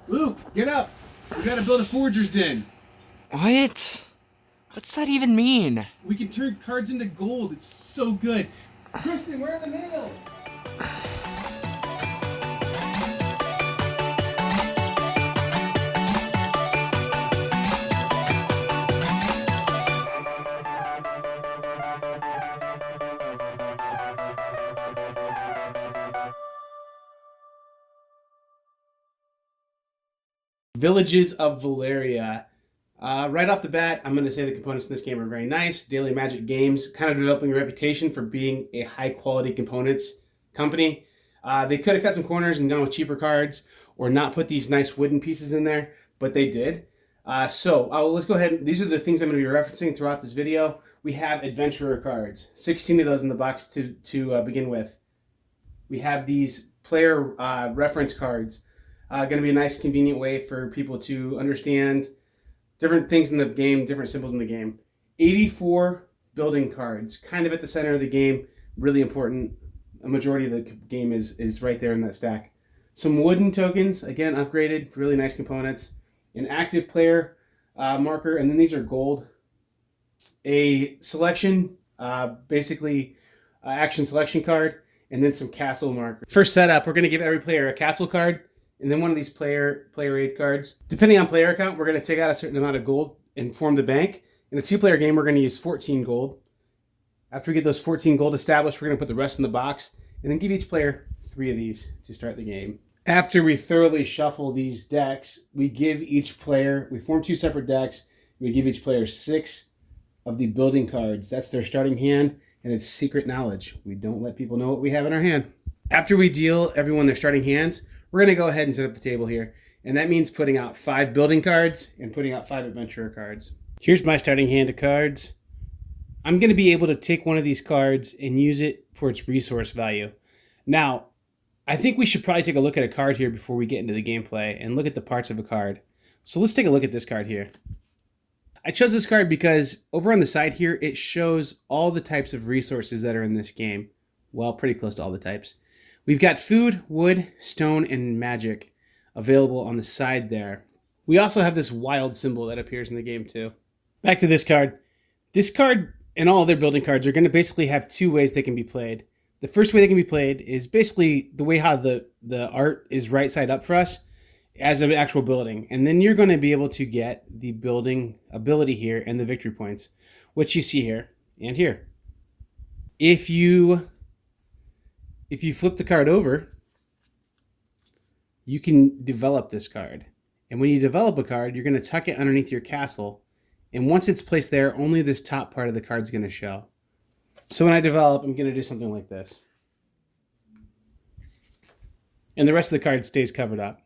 Luke, get up! We gotta build a forger's den. What? What's that even mean? We can turn cards into gold. It's so good. Kristen, where are the nails? Villages of Valeria. Right off the bat, I'm going to say the components in this game are very nice. Daily Magic Games kind of developing a reputation for being a high quality components company. They could have cut some corners and gone with cheaper cards or not put these nice wooden pieces in there, but they did. Let's go ahead. These are the things I'm going to be referencing throughout this video. We have adventurer cards, 16 of those in the box to begin with. We have these player reference cards. Going to be a nice, convenient way for people to understand different things in the game, different symbols in the game. 84 building cards, kind of at the center of the game, really important. A majority of the game is right there in that stack. Some wooden tokens, again, upgraded, really nice components. An active player marker, and then these are gold. A selection, basically action selection card, and then some castle markers. First setup, we're going to give every player a castle card, and then one of these player aid cards. Depending on player count, we're going to take out a certain amount of gold and form the bank. In a 2-player game, we're going to use 14 gold. After we get those 14 gold established, we're going to put the rest in the box and then give each player 3 of these to start the game. After we thoroughly shuffle these decks, we form 2 separate decks. We give each player 6 of the building cards. That's their starting hand, and it's secret knowledge. We don't let people know what we have in our hand. After we deal everyone their starting hands, we're going to go ahead and set up the table here. And that means putting out 5 building cards and putting out 5 adventurer cards. Here's my starting hand of cards. I'm going to be able to take one of these cards and use it for its resource value. Now, I think we should probably take a look at a card here before we get into the gameplay and look at the parts of a card. So let's take a look at this card here. I chose this card because over on the side here, it shows all the types of resources that are in this game. Well, pretty close to all the types. We've got food, wood, stone, and magic available on the side there. We also have this wild symbol that appears in the game too. Back to this card. This card and all their building cards are going to basically have 2 ways they can be played. The first way they can be played is basically the way how the art is right side up for us as an actual building. And then you're going to be able to get the building ability here and the victory points, which you see here and here. If you flip the card over, you can develop this card. And when you develop a card, you're going to tuck it underneath your castle. And once it's placed there, only this top part of the card is going to show. So when I develop, I'm going to do something like this. And the rest of the card stays covered up.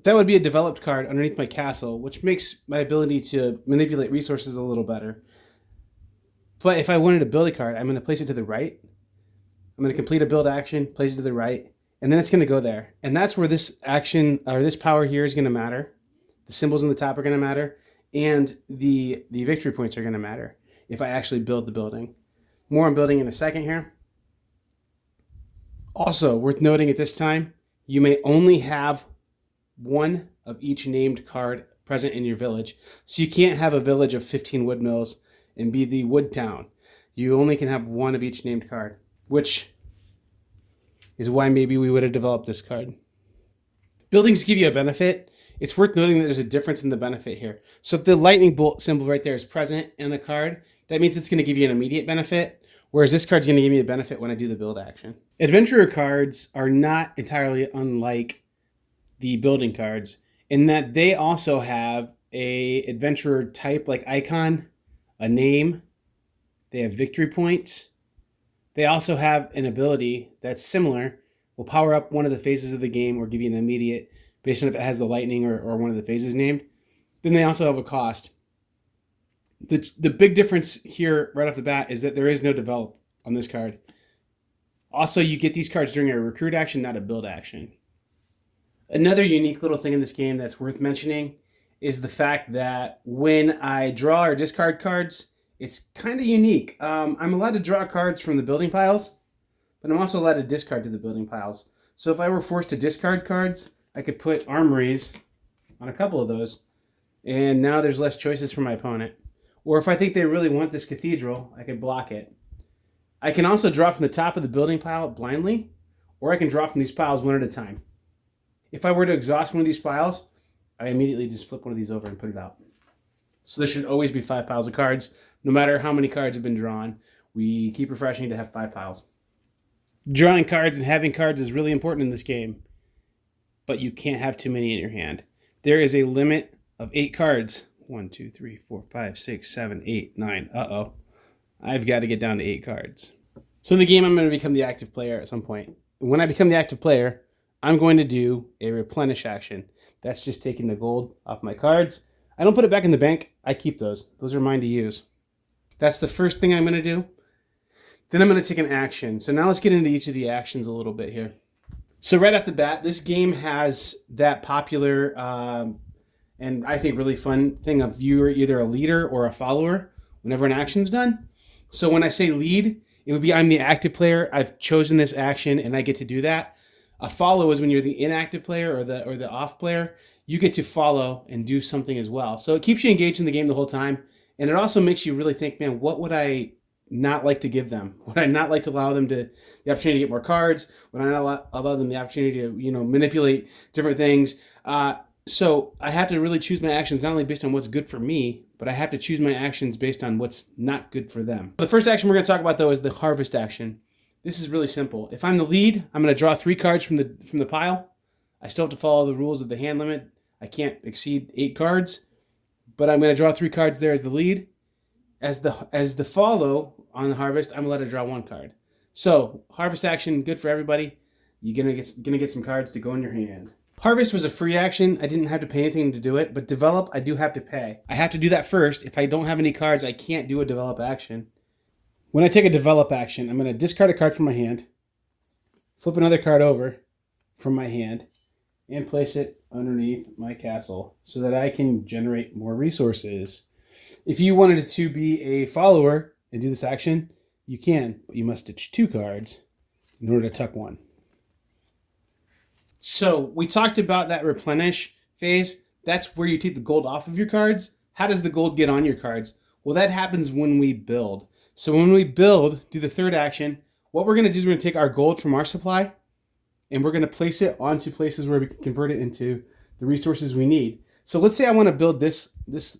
That would be a developed card underneath my castle, which makes my ability to manipulate resources a little better. But if I wanted to build a card, I'm going to place it to the right. I'm going to complete a build action, place it to the right, and then it's going to go there. And that's where this action, or this power here, is going to matter. The symbols on the top are going to matter, and the victory points are going to matter if I actually build the building. More on building in a second here. Also, worth noting at this time, you may only have 1 of each named card present in your village. So you can't have a village of 15 wood mills and be the wood town. You only can have 1 of each named card, which is why maybe we would have developed this card. Buildings give you a benefit. It's worth noting that there's a difference in the benefit here. So if the lightning bolt symbol right there is present in the card, that means it's going to give you an immediate benefit, whereas this card's going to give me a benefit when I do the build action. Adventurer cards are not entirely unlike the building cards in that they also have a adventurer type like icon, a name, they have victory points. They also have an ability that's similar, will power up one of the phases of the game or give you an immediate based on if it has the lightning or one of the phases named. Then they also have a cost. The big difference here right off the bat is that there is no develop on this card. Also, you get these cards during a recruit action, not a build action. Another unique little thing in this game that's worth mentioning is the fact that when I draw or discard cards, it's kind of unique. I'm allowed to draw cards from the building piles, but I'm also allowed to discard to the building piles. So if I were forced to discard cards, I could put armories on a couple of those. And now there's less choices for my opponent. Or if I think they really want this cathedral, I can block it. I can also draw from the top of the building pile blindly, or I can draw from these piles one at a time. If I were to exhaust one of these piles, I immediately just flip one of these over and put it out. So there should always be 5 piles of cards. No matter how many cards have been drawn, we keep refreshing to have 5 piles. Drawing cards and having cards is really important in this game, but you can't have too many in your hand. There is a limit of 8 cards. 1, 2, 3, 4, 5, 6, 7, 8, 9. Uh-oh. I've got to get down to 8 cards. So in the game, I'm going to become the active player at some point. When I become the active player, I'm going to do a replenish action. That's just taking the gold off my cards. I don't put it back in the bank. I keep those. Those are mine to use. That's the first thing I'm going to do. Then I'm going to take an action. So now let's get into each of the actions a little bit here. So right off the bat, this game has that popular and I think really fun thing of you're either a leader or a follower whenever an action's done. So when I say lead, it would be I'm the active player. I've chosen this action and I get to do that. A follow is when you're the inactive player or the off player. You get to follow and do something as well. So it keeps you engaged in the game the whole time. And it also makes you really think, man, what would I not like to give them? Would I not like to allow them the opportunity to get more cards? Would I not allow them the opportunity to, manipulate different things? So I have to really choose my actions not only based on what's good for me, but I have to choose my actions based on what's not good for them. The first action we're going to talk about, though, is the harvest action. This is really simple. If I'm the lead, I'm going to draw 3 cards from the pile. I still have to follow the rules of the hand limit. I can't exceed 8 cards, but I'm going to draw 3 cards there as the lead. As the follow on the harvest, I'm allowed to draw 1 card. So harvest action, good for everybody. You're gonna get some cards to go in your hand. Harvest was a free action. I didn't have to pay anything to do it, but develop, I do have to pay. I have to do that first. If I don't have any cards, I can't do a develop action. When I take a develop action, I'm going to discard a card from my hand, flip another card over from my hand, and place it underneath my castle so that I can generate more resources. If you wanted to be a follower and do this action, you can, but you must ditch 2 cards in order to tuck 1. So we talked about that replenish phase. That's where you take the gold off of your cards. How does the gold get on your cards? Well, that happens when we build. So when we build, do the third action, what we're going to do is we're going to take our gold from our supply and we're going to place it onto places where we can convert it into the resources we need. So let's say I want to build this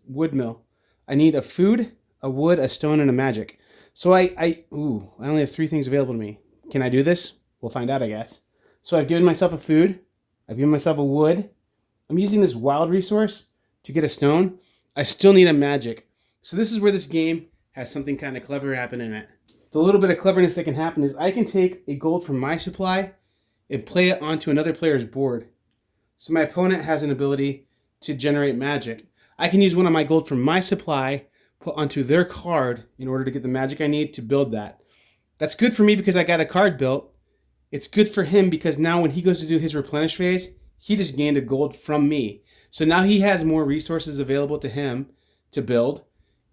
wood mill. I need a food, a wood, a stone, and a magic. So I only have 3 things available to me. Can I do this? We'll find out, I guess. So I've given myself a food. I've given myself a wood. I'm using this wild resource to get a stone. I still need a magic. So this is where this game has something kind of clever happen in it. The little bit of cleverness that can happen is I can take a gold from my supply and play it onto another player's board. So my opponent has an ability to generate magic. I can use one of my gold from my supply, put onto their card in order to get the magic I need to build that. That's good for me because I got a card built. It's good for him because now when he goes to do his replenish phase, he just gained a gold from me. So now he has more resources available to him to build.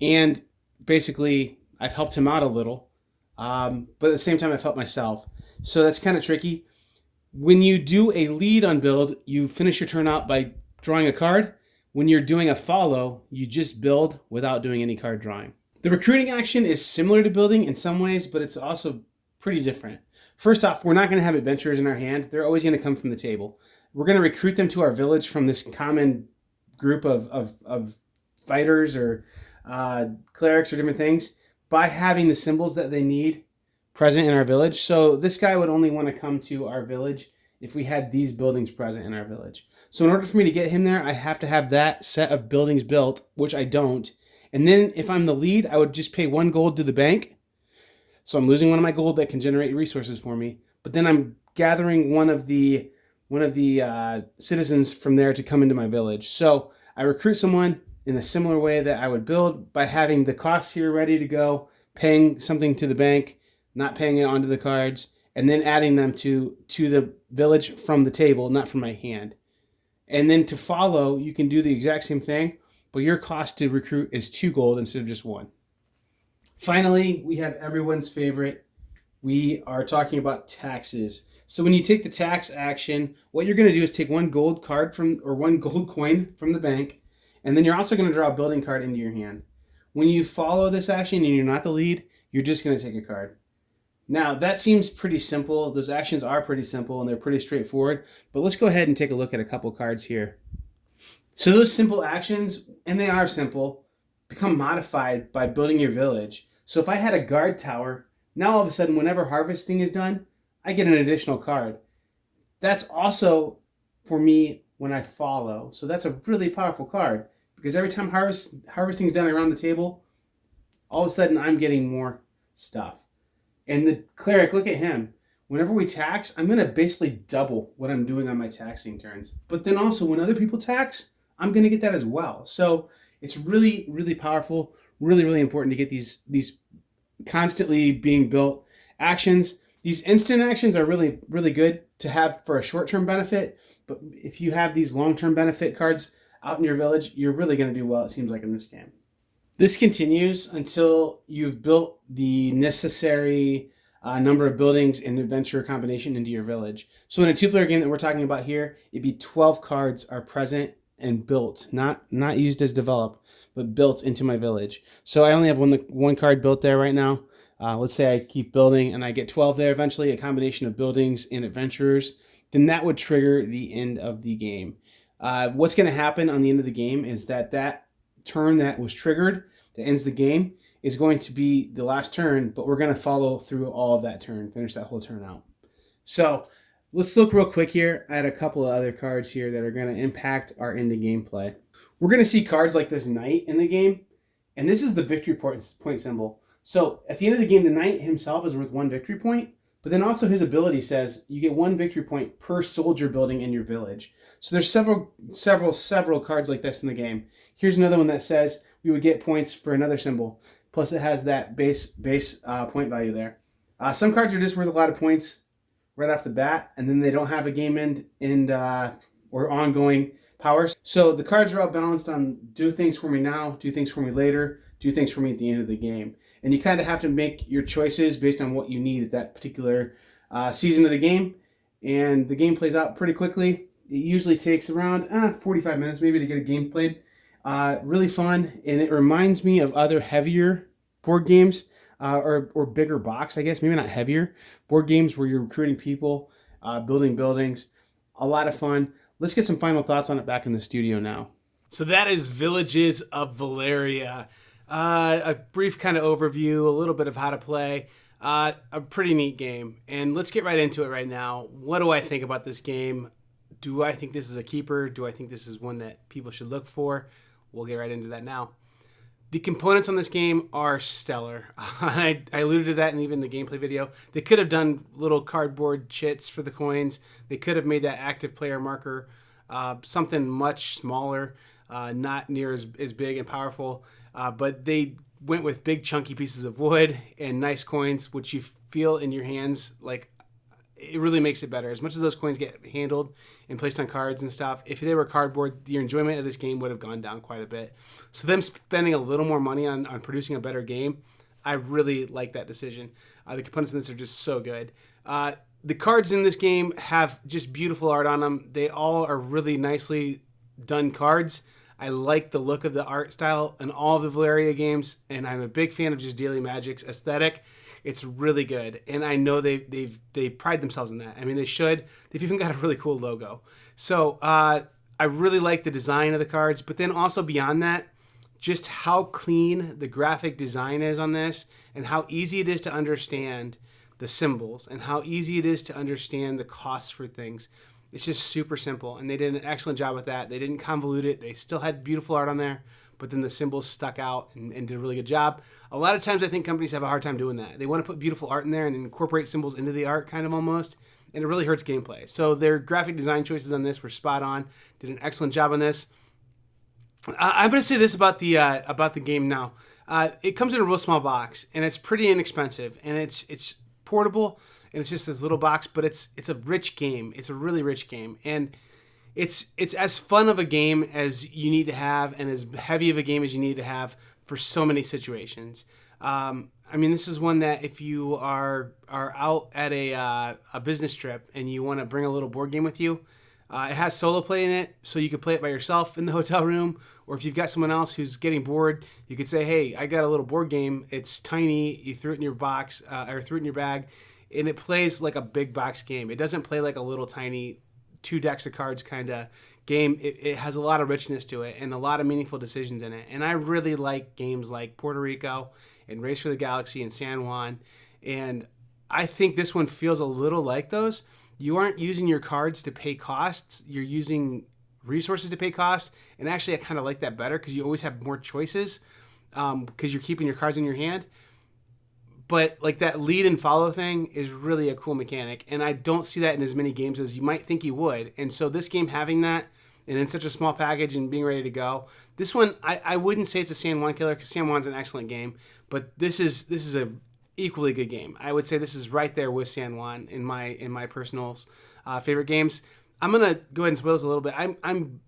And basically, I've helped him out a little. But at the same time, I've helped myself. So that's kind of tricky. When you do a lead on build, you finish your turn out by drawing a card. When you're doing a follow, you just build without doing any card drawing. The recruiting action is similar to building in some ways, but it's also pretty different. First off, we're not going to have adventurers in our hand. They're always going to come from the table. We're going to recruit them to our village from this common group of fighters or clerics or different things by having the symbols that they need present in our village. So this guy would only want to come to our village if we had these buildings present in our village. So in order for me to get him there, I have to have that set of buildings built, which I don't. And then if I'm the lead, I would just pay 1 gold to the bank. So I'm losing one of my gold that can generate resources for me. But then I'm gathering one of the citizens from there to come into my village. So I recruit someone in a similar way that I would build by having the costs here ready to go, paying something to the bank, not paying it onto the cards, and then adding them to the village from the table, not from my hand. And then to follow, you can do the exact same thing, but your cost to recruit is 2 gold instead of just 1. Finally, we have everyone's favorite. We are talking about taxes. So when you take the tax action, what you're going to do is take one gold card one gold coin from the bank, and then you're also going to draw a building card into your hand. When you follow this action and you're not the lead, you're just going to take a card. Now, that seems pretty simple. Those actions are pretty simple and they're pretty straightforward, but let's go ahead and take a look at a couple cards here. So those simple actions, and they are simple, become modified by building your village. So if I had a guard tower, now all of a sudden, whenever harvesting is done, I get an additional card. That's also for me when I follow. So that's a really powerful card because every time harvesting is done around the table, all of a sudden I'm getting more stuff. And the cleric, look at him. Whenever we tax, I'm going to basically double what I'm doing on my taxing turns. But then also when other people tax, I'm going to get that as well. So it's really, really powerful, really, really important to get these constantly being built actions. These instant actions are really, really good to have for a short-term benefit. But if you have these long-term benefit cards out in your village, you're really going to do well, it seems like, in this game. This continues until you've built the necessary number of buildings and adventure combination into your village. So in a two-player game that we're talking about here, it'd be 12 cards are present and built, not used as developed, but built into my village. So I only have one card built there right now. Let's say I keep building and I get 12 there eventually, a combination of buildings and adventurers, then that would trigger the end of the game. What's going to happen on the end of the game is that turn that was triggered that ends the game is going to be the last turn, but we're going to follow through all of that turn, finish that whole turn out. So let's look real quick here at a couple of other cards here that are going to impact our end of gameplay. We're going to see cards like this knight in the game, and this is the victory point symbol. So at the end of the game, the knight himself is worth 1 victory point, but then also his ability says you get 1 victory point per soldier building in your village. So there's several cards like this in the game. Here's another one that says we would get points for another symbol. Plus it has that base point value there. Some cards are just worth a lot of points right off the bat, and then they don't have a game end or ongoing powers. So the cards are all balanced on do things for me now, do things for me later, do things for me at the end of the game. And you kind of have to make your choices based on what you need at that particular season of the game. And the game plays out pretty quickly. It usually takes around 45 minutes maybe to get a game played. Really fun, and it reminds me of other heavier board games or bigger box, I guess, maybe not heavier, board games where you're recruiting people, building buildings. A lot of fun. Let's get some final thoughts on it back in the studio now. So that is Villages of Valeria. A brief kind of overview, a little bit of how to play. A pretty neat game. And let's get right into it right now. What do I think about this game? Do I think this is a keeper? Do I think this is one that people should look for? We'll get right into that now. The components on this game are stellar. I alluded to that in even the gameplay video. They could have done little cardboard chits for the coins. They could have made that active player marker something much smaller, not near as big and powerful. But they went with big chunky pieces of wood and nice coins, which you feel in your hands. Like, it really makes it better. As much as those coins get handled and placed on cards and stuff, if they were cardboard, your enjoyment of this game would have gone down quite a bit. So them spending a little more money on producing a better game, I really like that decision. The components in this are just so good. The cards in this game have just beautiful art on them. They all are really nicely done cards. I like the look of the art style in all the Valeria games, and I'm a big fan of just Daily Magic's aesthetic. It's really good, and I know they pride themselves in that. I mean, they should. They've even got a really cool logo. So I really like the design of the cards, but then also beyond that, just how clean the graphic design is on this, and how easy it is to understand the symbols, and how easy it is to understand the costs for things. It's just super simple, and they did an excellent job with that. They didn't convolute it. They still had beautiful art on there, but then the symbols stuck out and did a really good job. A lot of times I think companies have a hard time doing that. They want to put beautiful art in there and incorporate symbols into the art kind of almost, and it really hurts gameplay. So their graphic design choices on this were spot on. Did an excellent job on this. I'm going to say this about the game now. It comes in a real small box, and it's pretty inexpensive, and it's portable, and it's just this little box, but it's a rich game. It's a really rich game, and it's as fun of a game as you need to have, and as heavy of a game as you need to have for so many situations. I I mean, this is one that if you are out at a business trip and you want to bring a little board game with you, it has solo play in it, so you could play it by yourself in the hotel room, or if you've got someone else who's getting bored, you could say, "Hey, I got a little board game. It's tiny. You threw it in your box or threw it in your bag, and it plays like a big box game. It doesn't play like a little tiny two decks of cards kind of game. It has a lot of richness to it and a lot of meaningful decisions in it. And I really like games like Puerto Rico and Race for the Galaxy and San Juan. And I think this one feels a little like those. You aren't using your cards to pay costs. You're using resources to pay costs. And actually, I kind of like that better because you always have more choices because you're keeping your cards in your hand. But like that lead and follow thing is really a cool mechanic. And I don't see that in as many games as you might think you would. And so this game having that and in such a small package and being ready to go. This one, I wouldn't say it's a San Juan killer because San Juan's an excellent game. But this is a equally good game. I would say this is right there with San Juan in my personal favorite games. I'm gonna go ahead and spoil this a little bit. I'm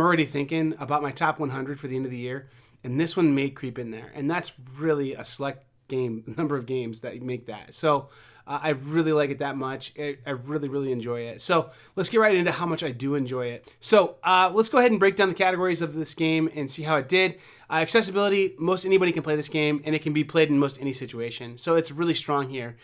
already thinking about my top 100 for the end of the year, and this one may creep in there, and that's really a select number of games that make that. So I really like it that much. I really enjoy it. So let's get right into how much I do enjoy it. So let's go ahead and break down the categories of this game and see how it did. Accessibility, most anybody can play this game, and it can be played in most any situation. So it's really strong here.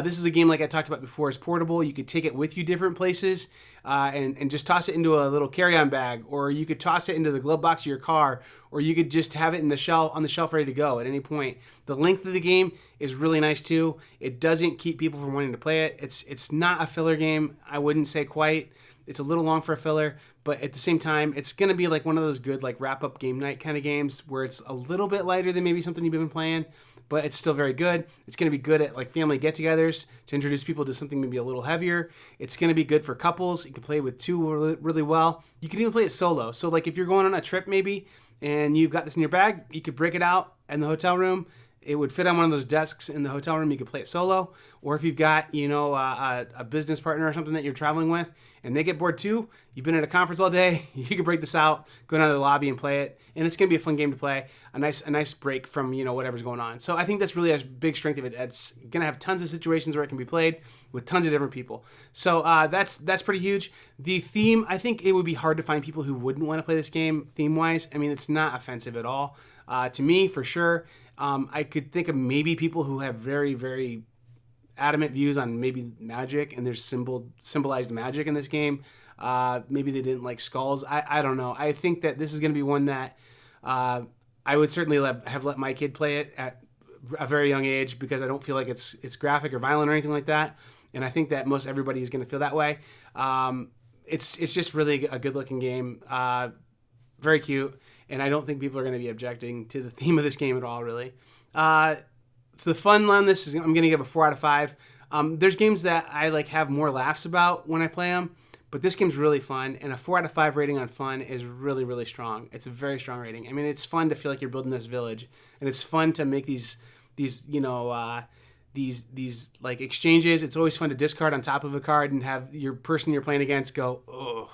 This is a game, like I talked about before, is portable. You could take it with you different places and just toss it into a little carry-on bag, or you could toss it into the glove box of your car, or you could just have it on the shelf ready to go at any point. The length of the game is really nice too. It doesn't keep people from wanting to play it. It's not a filler game. I wouldn't say quite. It's a little long for a filler, but at the same time, it's going to be like one of those good like wrap-up game night kind of games where it's a little bit lighter than maybe something you've been playing, but it's still very good. It's going to be good at like family get-togethers to introduce people to something maybe a little heavier. It's going to be good for couples. You can play with two really well. You can even play it solo. So like if you're going on a trip maybe and you've got this in your bag, you could break it out in the hotel room. It would fit on one of those desks in the hotel room. You could play it solo. Or if you've got, a business partner or something that you're traveling with and they get bored too, you've been at a conference all day, you could break this out, go down to the lobby and play it. And it's going to be a fun game to play, a nice break from, whatever's going on. So I think that's really a big strength of it. It's going to have tons of situations where it can be played with tons of different people. So that's pretty huge. The theme, I think it would be hard to find people who wouldn't want to play this game theme-wise. I mean, it's not offensive at all. To me, for sure. I could think of maybe people who have very, very adamant views on maybe magic, and there's symbolized magic in this game. Maybe they didn't like skulls. I don't know. I think that this is going to be one that I would certainly have let my kid play it at a very young age because I don't feel like it's graphic or violent or anything like that. And I think that most everybody is going to feel that way. It's just really a good looking game. Very cute. And I don't think people are going to be objecting to the theme of this game at all, really. The fun on this is I'm going to give a 4 out of 5. There's games that I like have more laughs about when I play them, but this game's really fun, and a 4 out of 5 rating on fun is really, really strong. It's a very strong rating. I mean, it's fun to feel like you're building this village, and it's fun to make these like exchanges. It's always fun to discard on top of a card and have your person you're playing against go, ugh.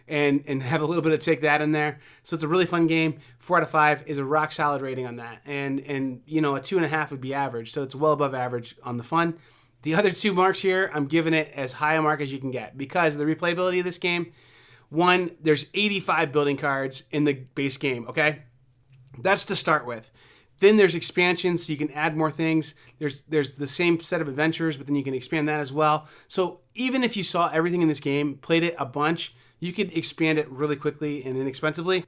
And have a little bit of take that in there. So it's a really fun game. 4 out of 5 is a rock solid rating on that. And a 2.5 would be average. So it's well above average on the fun. The other two marks here, I'm giving it as high a mark as you can get because of the replayability of this game. One, there's 85 building cards in the base game, okay? That's to start with. Then there's expansions, so you can add more things. There's the same set of adventures, but then you can expand that as well. So even if you saw everything in this game, played it a bunch, you could expand it really quickly and inexpensively.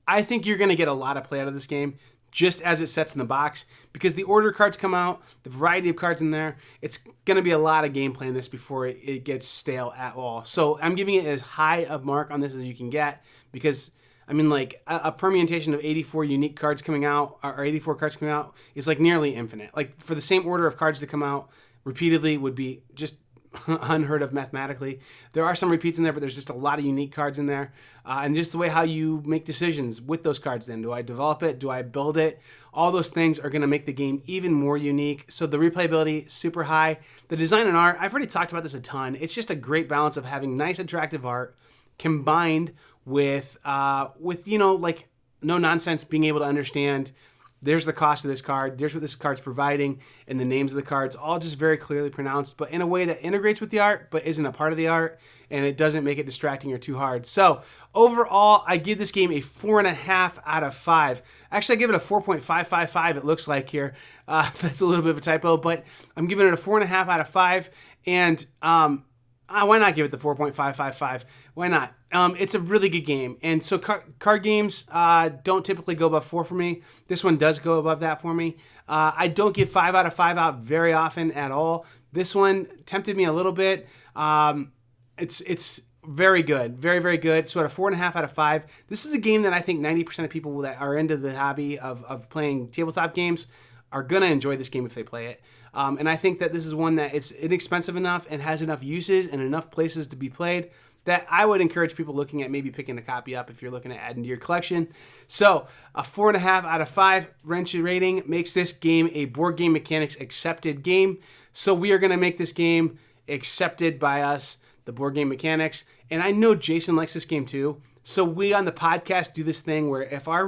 I think you're going to get a lot of play out of this game just as it sets in the box because the order cards come out, the variety of cards in there, it's going to be a lot of gameplay in this before it gets stale at all. So I'm giving it as high a mark on this as you can get because, I mean, like a permutation of 84 unique cards coming out or 84 cards coming out is like nearly infinite. Like for the same order of cards to come out repeatedly would be just unheard of mathematically. There are some repeats in there, but there's just a lot of unique cards in there. And just the way how you make decisions with those cards then. Do I develop it? Do I build it? All those things are going to make the game even more unique. So the replayability, super high. The design and art, I've already talked about this a ton. It's just a great balance of having nice, attractive art combined with like no nonsense, being able to understand There's the cost of this card. There's what this card's providing, and the names of the cards, all just very clearly pronounced, but in a way that integrates with the art, but isn't a part of the art, and it doesn't make it distracting or too hard. So overall, I give this game a 4.5 out of 5. Actually, I give it a 4.555. It looks like here. That's a little bit of a typo, but I'm giving it a 4.5 out of 5. And why not give it the 4.555? Why not? It's a really good game. And so card games don't typically go above 4 for me. This one does go above that for me. I don't give 5 out of 5 out very often at all. This one tempted me a little bit. It's very good. Very, very good. So at a 4.5 out of 5. This is a game that I think 90% of people that are into the hobby of playing tabletop games are going to enjoy this game if they play it. And I think that this is one that it's inexpensive enough and has enough uses and enough places to be played that I would encourage people looking at maybe picking a copy up if you're looking at adding to your collection. So a 4.5 out of 5 wrench rating makes this game a Board Game Mechanics accepted game. So we are going to make this game accepted by us, the Board Game Mechanics. And I know Jason likes this game too. So we on the podcast do this thing where if our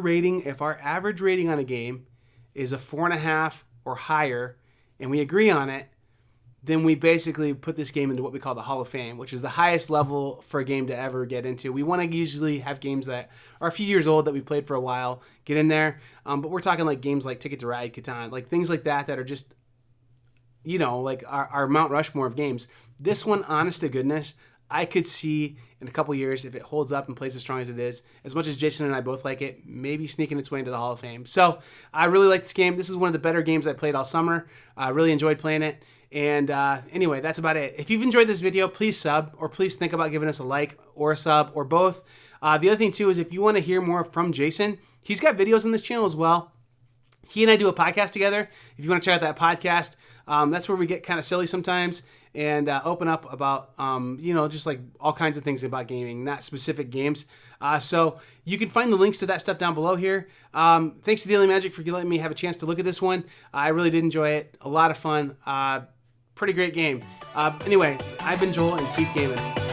average rating on a game is a 4.5 or higher, and we agree on it, then we basically put this game into what we call the Hall of Fame, which is the highest level for a game to ever get into. We want to usually have games that are a few years old that we played for a while get in there, but we're talking like games like Ticket to Ride, Catan, like things like that are just, like our Mount Rushmore of games. This one, honest to goodness, I could see in a couple years, if it holds up and plays as strong as it is, as much as Jason and I both like it, maybe sneaking its way into the Hall of Fame. So I really like this game. This is one of the better games I played all summer. I really enjoyed playing it. And anyway, that's about it. If you've enjoyed this video, please sub, or please think about giving us a like or a sub or both. The other thing too is if you want to hear more from Jason, he's got videos on this channel as well. He and I do a podcast together. If you want to check out that podcast, that's where we get kind of silly sometimes and open up about, just like all kinds of things about gaming, not specific games. So you can find the links to that stuff down below here. Thanks to Daily Magic for letting me have a chance to look at this one. I really did enjoy it. A lot of fun. Pretty great game. Anyway, I've been Joel, and keep gaming.